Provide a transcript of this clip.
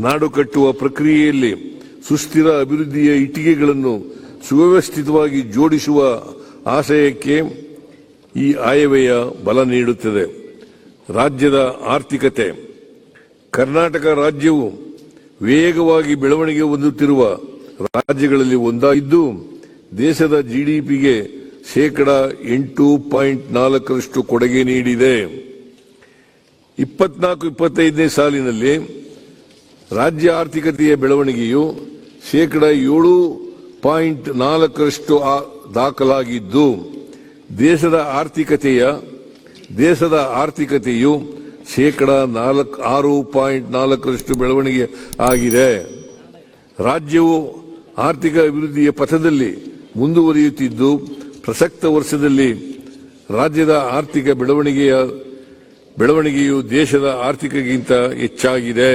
ನಾಡು ಕಟ್ಟುವ ಪ್ರಕ್ರಿಯೆಯಲ್ಲಿ ಸುಸ್ಥಿರ ಅಭಿವೃದ್ಧಿಯ ಇಟ್ಟಿಗೆಗಳನ್ನು ಸುವ್ಯವಸ್ಥಿತವಾಗಿ ಜೋಡಿಸುವ ಆಶಯಕ್ಕೆ ಈ ಆಯವ್ಯಯ ಬಲ ನೀಡುತ್ತದೆ. ರಾಜ್ಯದ ಆರ್ಥಿಕತೆ. ಕರ್ನಾಟಕ ರಾಜ್ಯವು ವೇಗವಾಗಿ ಬೆಳವಣಿಗೆ ಹೊಂದುತ್ತಿರುವ ರಾಜ್ಯಗಳಲ್ಲಿ ಒಂದಾಗಿದ್ದು ದೇಶದ ಜಿಡಿಪಿಗೆ 8.4% ಕೊಡುಗೆ ನೀಡಿದೆ. 24-25ನೇ ಸಾಲಿನಲ್ಲಿ ರಾಜ್ಯ ಆರ್ಥಿಕತೆಯ ಬೆಳವಣಿಗೆಯು 7.4% ದಾಖಲಾಗಿದ್ದು ದೇಶದ ಆರ್ಥಿಕತೆಯು 6.4% ಬೆಳವಣಿಗೆ ಆಗಿದೆ. ರಾಜ್ಯವು ಆರ್ಥಿಕ ಅಭಿವೃದ್ಧಿಯ ಪಥದಲ್ಲಿ ಮುಂದುವರಿಯುತ್ತಿದ್ದು ಪ್ರಸಕ್ತ ವರ್ಷದಲ್ಲಿ ರಾಜ್ಯದ ಆರ್ಥಿಕ ಬೆಳವಣಿಗೆಯು ದೇಶದ ಆರ್ಥಿಕತೆಗಿಂತ ಹೆಚ್ಚಾಗಿದೆ.